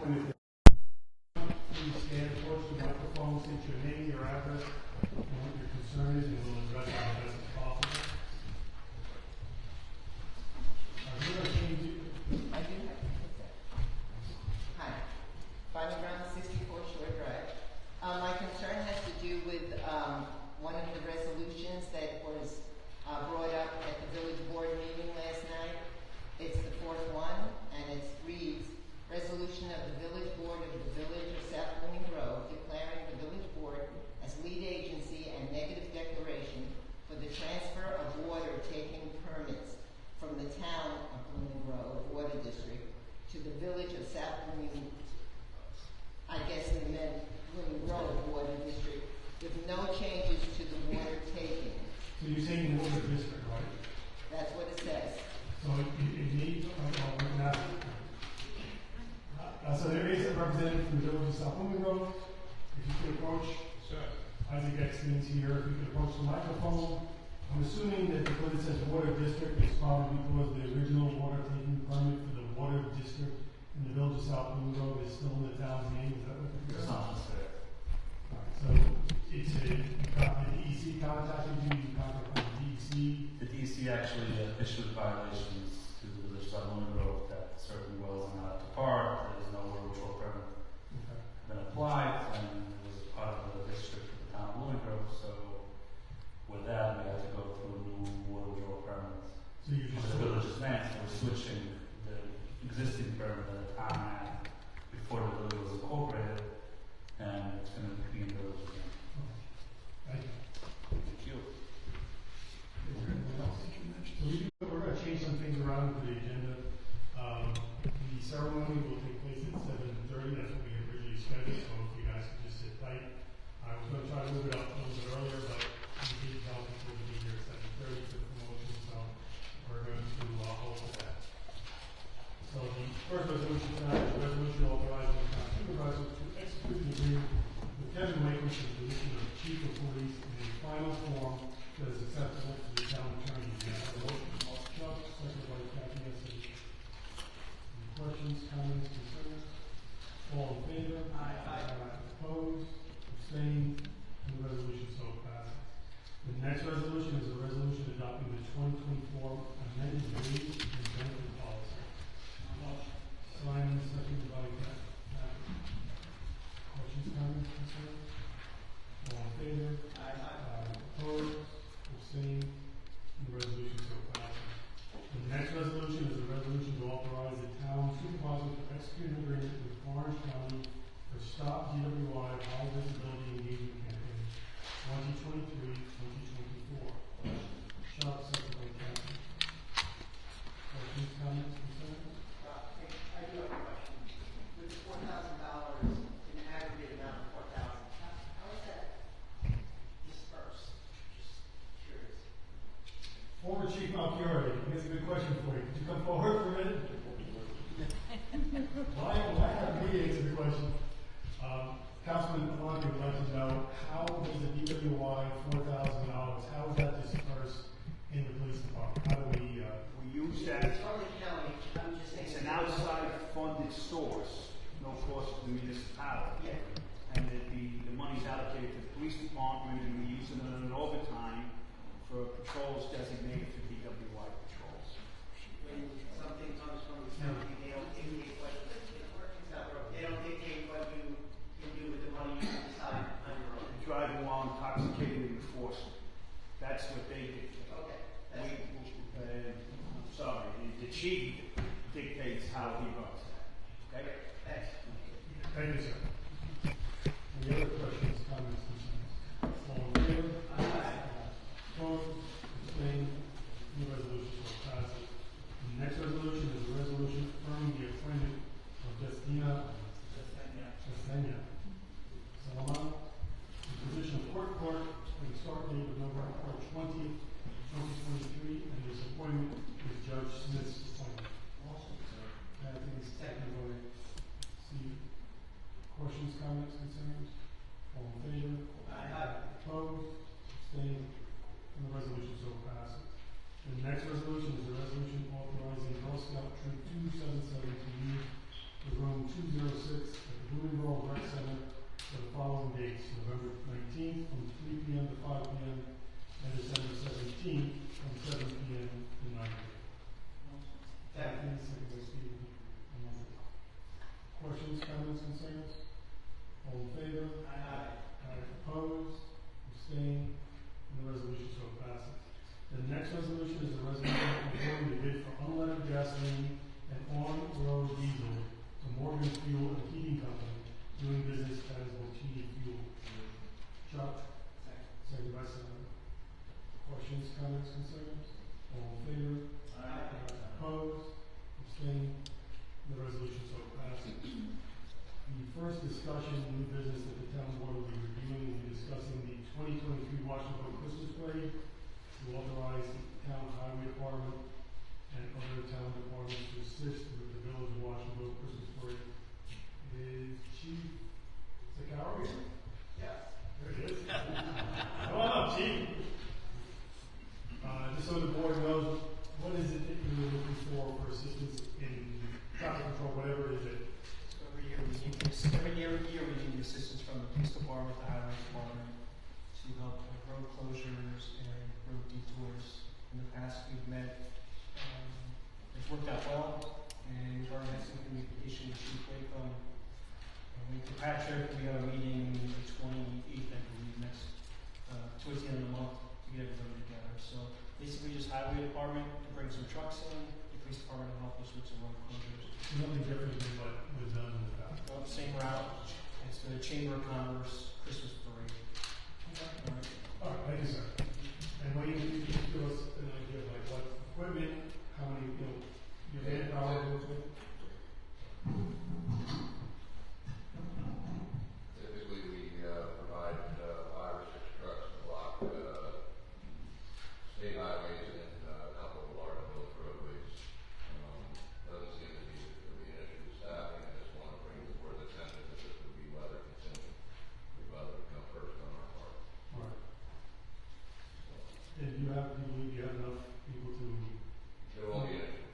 Please stand close to the microphone, state your name, your address, and what your concern is, and we'll address it as best as possible. We're going to change it. I do have to put that. Hi, Bonnie Rum, 64 Shore Drive. My concern has to do with one of the resolutions that was brought up at the village board meeting last night. It's the fourth one, and it reads, Resolution of the Village Board of the Village of South Blooming Grove declaring the village board as lead agency and negative declaration for the transfer of water taking permits from the town of Blooming Grove Water District to the village of South Blooming, I guess they meant Blooming Grove Water District, with no changes to the water taking. So you're saying water district, right? That's what it says. So it needs, so there is a representative from the village of South Blooming Grove. If you could approach, Isaac Exton's here. If you could approach the microphone. I'm assuming that because it says water district, it's probably because the original water taking permit for the water district in the village of South Blooming Grove is still in the town's name. Is that what it is? It's not fair. So it's the DEC contacted you. You contacted the DEC. The DEC actually issued violations to the village of South Blooming Grove that certain wells are not up to par. There's no water control permit been applied, and it was part of the district of the town of Blooming Grove. So with that, we had to go through a new water withdrawal permit. So you just the village's land, so we're switching the existing permit that the town had before the village was incorporated, and it's going to be in the village again. Thank you. Thank you. So we're going to change some things around for the agenda. The ceremony will take place at 7:30. That's what we originally scheduled. So if you guys could just sit tight. I was going to try to move it up a little bit earlier, but we need help before we be here at 7:30 for the promotion. So we're going to hold to that. So the first resolution tonight is a resolution authorizing the town supervisor to execute an agreement with Kevin Wakeman for the position of chief of police in a final form that is acceptable to the town attorney. Chuck, second by Kathy Estes. Any questions, comments, concerns? All in favor? Aye. Opposed? Abstained? And the resolution so passes. The next resolution is a resolution adopting the 2024 amended wage and benefit policy. Simon, second by Kathy. Questions, comments, concerns? All in favor? Aye. Opposed? Abstained? And the resolution so passes. The next resolution is a resolution to authorize the town supervisor to execute an agreement with Orange County for Stop DWI High Visibility Engagement Campaign 2023-2024. Chuck, second by Kathy. Questions, comments, concerns? I do have a question. With $4,000 in aggregate amount of $4,000, how is that dispersed? Just curious. Former Chief Malchiori, here's a good question for you. Could you come forward for a minute? Why have me answer the question? Councilman Palante would like to know, how does the DWI $4,000, how is that dispersed in the police department? How do we use that? It's from the county. I'm just saying. It's an outside funded source, no cost to the municipality. Yeah. And the money's allocated to the police department, and we're using it in overtime for patrols designated for DWI patrols. When something comes from the county, they don't dictate what you can do with the money you decide on your own. Driving while intoxicated and enforcement. That's what they dictate. Okay. I'm sorry, the chief dictates how he runs that. Okay? Thanks. Thank you, sir. Any other questions, comments, concerns? All in favor? Aye. Opposed? Abstained? The resolution so passes. The next resolution is a resolution affirming the appointment of Justina Sestenya Salama to the position of court clerk with a start date of November 20th, 2023, and this appointment is Judge Smith's appointment. I think it's technically. See, questions, comments, concerns? assistance in traffic control, whatever it is that, So every year we need the assistance from the police department, the highway department, to help with road closures and road detours. In the past, we've met, it's worked out well, and we've already had some communication with Chief Waco. With Patrick, we have a meeting the 28th, I believe, towards the end of the month to get everybody together. So basically just highway department to bring some trucks in, the police department to help us with some road closures. nothing different than what was done in the past. Well, same route, it's the Chamber of Commerce Christmas parade. Alright. All right, thank you, sir. And Wayne, can you just give us an idea of like what equipment, how many, your manpower goes with? Typically, we provide 5 or 6 trucks to block state highways and a couple of large village roadways. Doesn't seem to be an issue with staffing. I just want to bring the board's attention that this would be weather contingent. Weather would come first on our part. All right. And do you believe you have enough people to? There won't be an issue.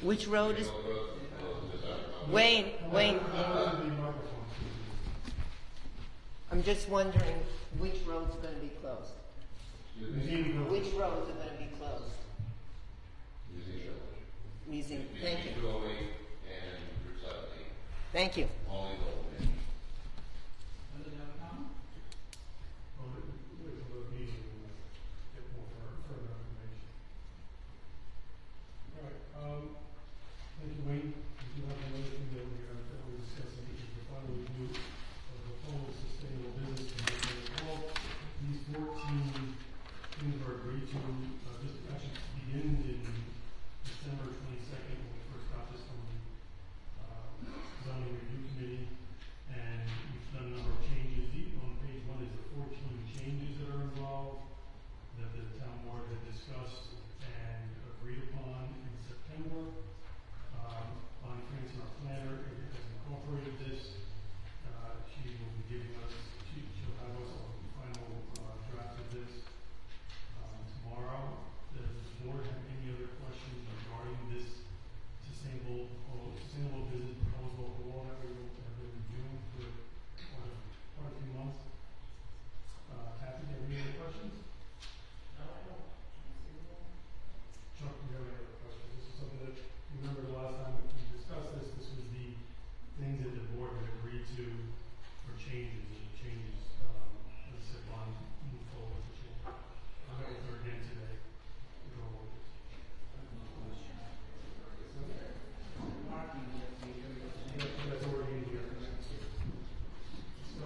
Which road is? Wayne. I'm just wondering which road's going to be closed. Which roads are going to be closed? Museum. Thank you. Thank you. Only the old man. Thank you, Wayne. We do have another thing that we're discussing, which is the final review of the whole sustainable business commitment. These 14 things were agreed to, this actually begins in December 22nd, when we first got this from the zoning review committee, and we've done a number of changes. On page 1 is the 14 changes that are involved, that the town board had discussed and agreed upon in September. Bonnie Rum, our planner, has incorporated this. She will be giving us, she'll have us a final draft of this tomorrow. Does the board have any other questions regarding this sustainable business proposal law that we have been reviewing for quite a few months? Kathy, do you have any other questions? No, I don't. Chuck, do you have any other questions? This is something that, you remember the last time we discussed this, this was the things that the board had agreed to for changes, as I said, Bonnie, move forward with the change. I'm going to go again today to go over this. That's already in here. So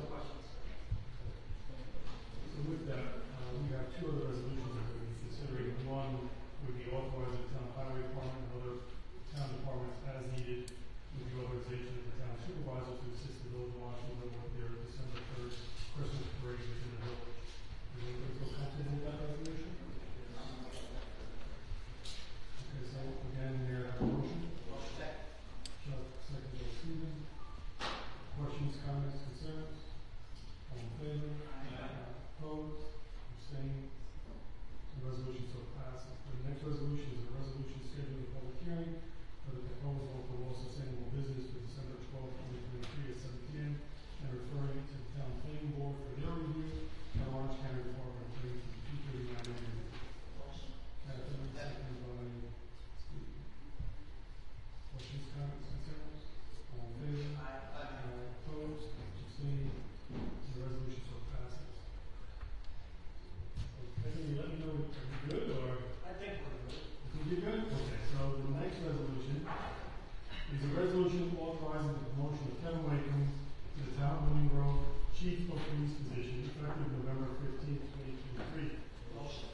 with that, we have two other resolutions that we'll be considering. One would be authorizing the town highway department and other town departments as needed with the authorization of the town supervisor to assist the village of Washington with their December 3rd Christmas parade within the village. Does anybody feel comfortable with that resolution? Okay, so again, we have a motion. Chuck, second by Stephen. Questions, comments, concerns? All in favor? Opposed? Abstained? The resolution so passes. The next resolution is a resolution scheduling a public hearing for the proposal for law sustainable business for December 12, 2023 at 7 p.m. and referring it to the town planning board for their review and Orange County Department of Planning to 239 Catherine, second by Steve. Questions, comments, concerns? All in favor? Opposed? Abstained? The resolution so passes. Okay, you let me know if you're good or? I think we're good. You think you're good? Okay, so the next resolution is a resolution authorizing the promotion of Kevin Wakeham to the town of Bonnie Rum Chief of Police position effective November 15th, 2023. Motion.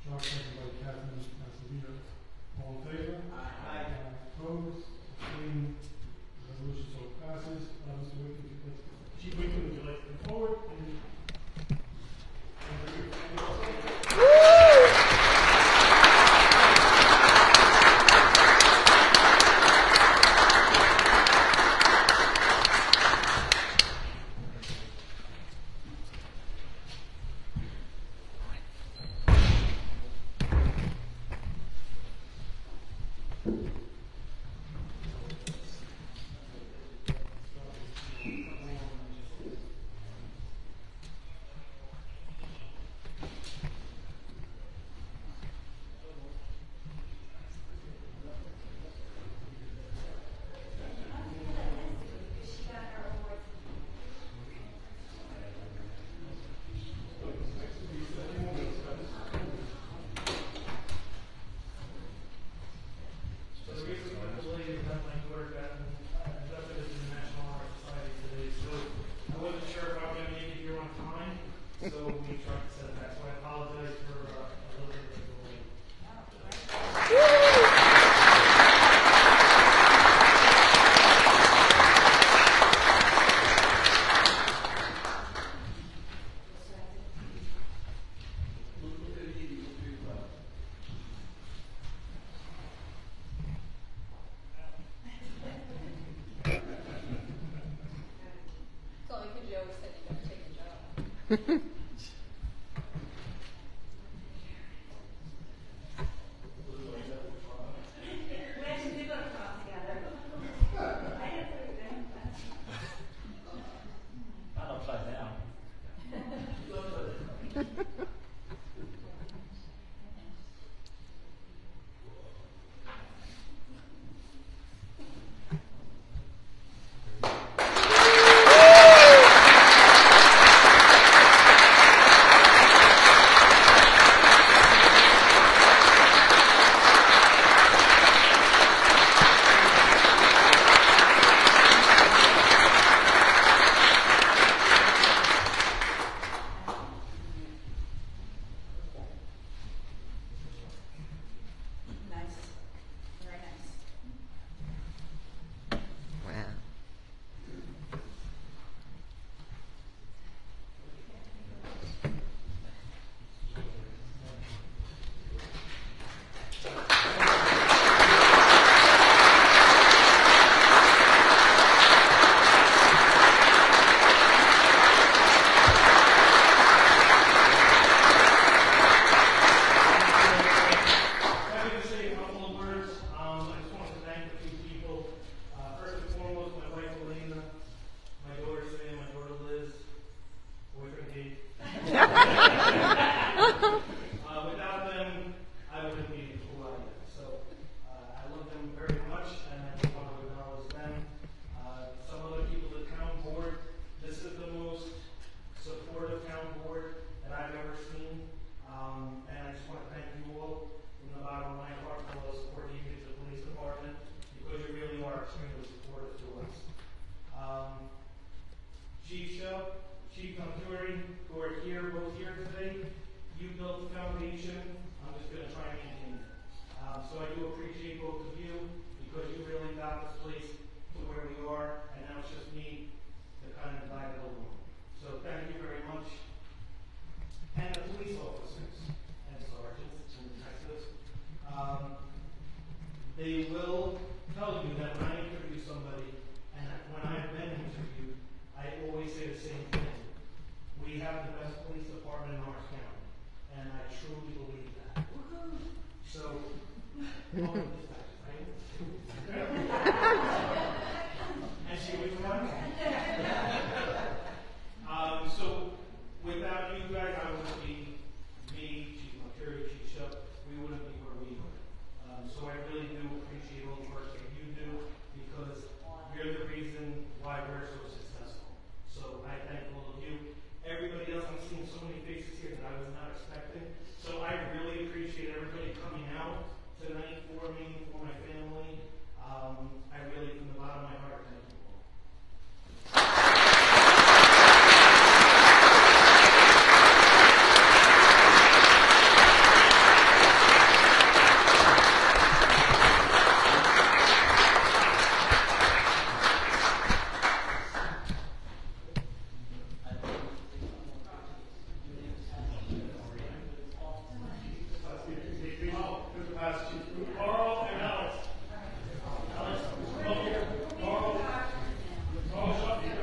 Chuck, second by Catherine Castellino. All in favor? Aye. Opposed? Abstained? The resolution so passes. Mr. Wakeham, Chief Wakeham, would you like to come forward? you built the foundation, I'm just going to try and maintain it. So I do appreciate both of you because you really got this place to where we are, and now it's just me to kind of guide it along. So thank you very much. And the police officers and sergeants and detectives, they will tell you that when I interview somebody, and when I've been interviewed, I always say the same thing. We have the best police department in Orange County, and I truly believe that. So, and she was right. So, without you guys, I wouldn't be me, Chief Mercury, Chief Shup, we wouldn't be where we are. So I really do appreciate all the work that you do, because you're the reason why we're so successful. So I thank all of you. Everybody else, I'm seeing so many faces here that I was not expecting. So I really appreciate everybody coming out tonight for me, for my family. I really, from the bottom of my heart, thank you all. Carl and Alex. Alex, come here. Carl. Carl's up here.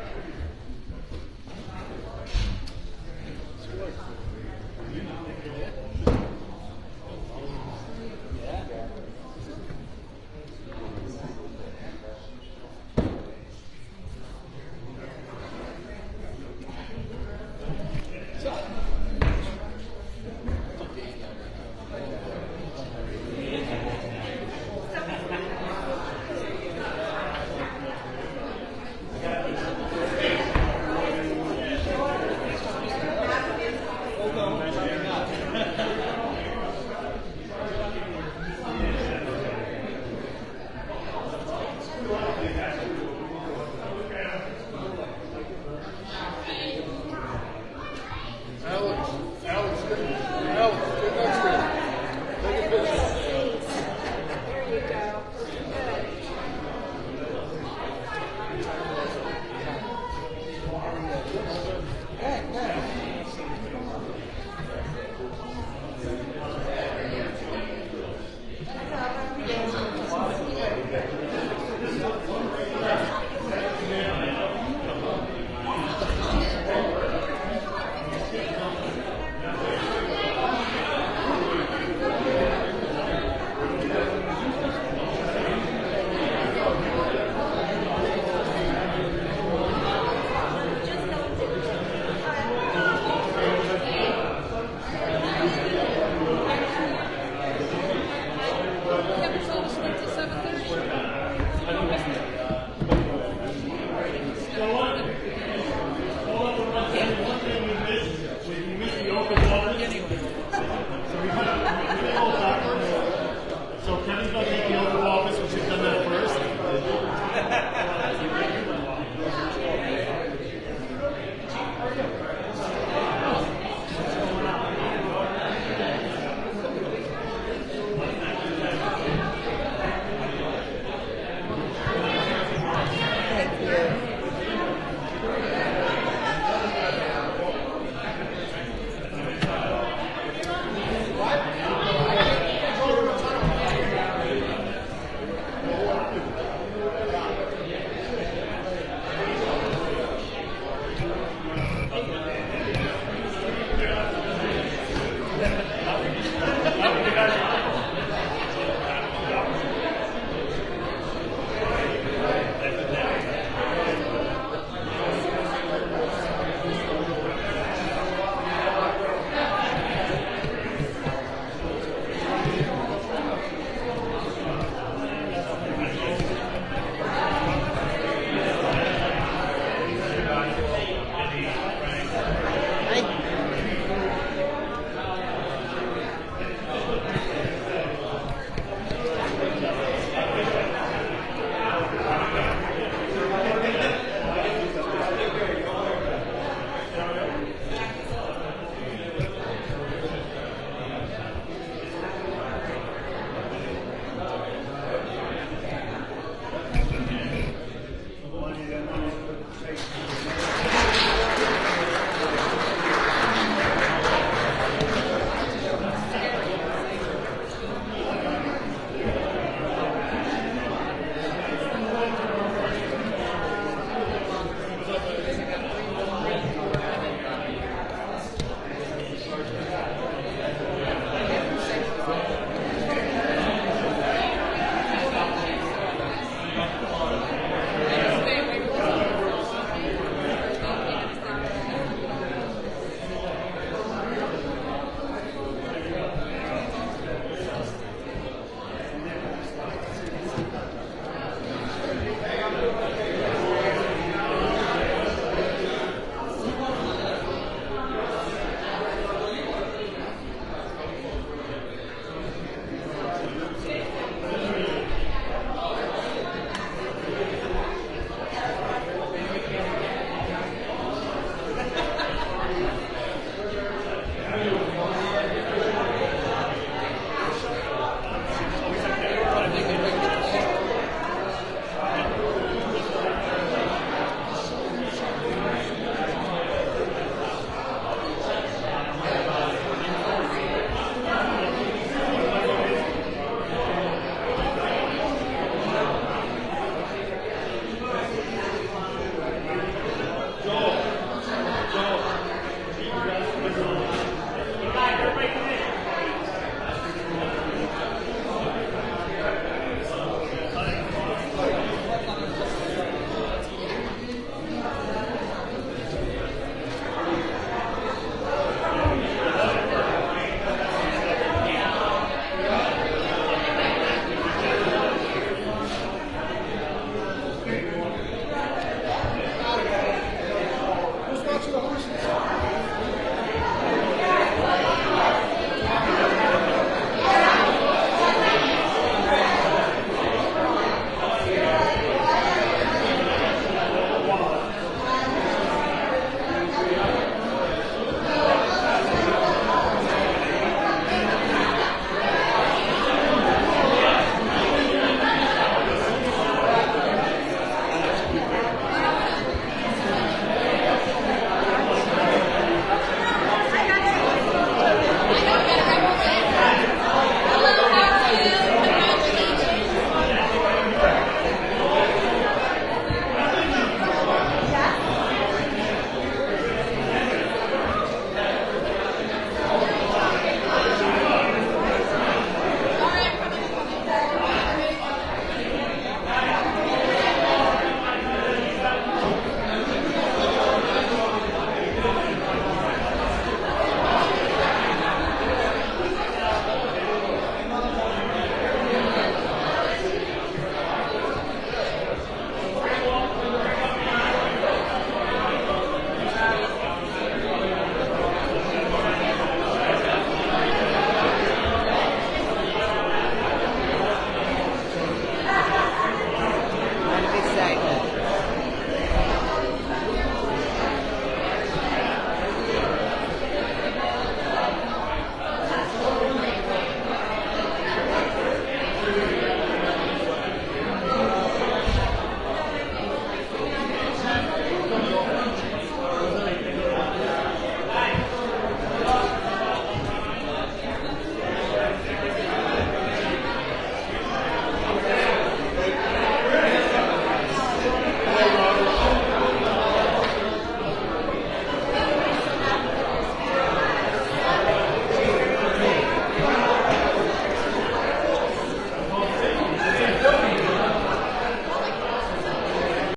You guys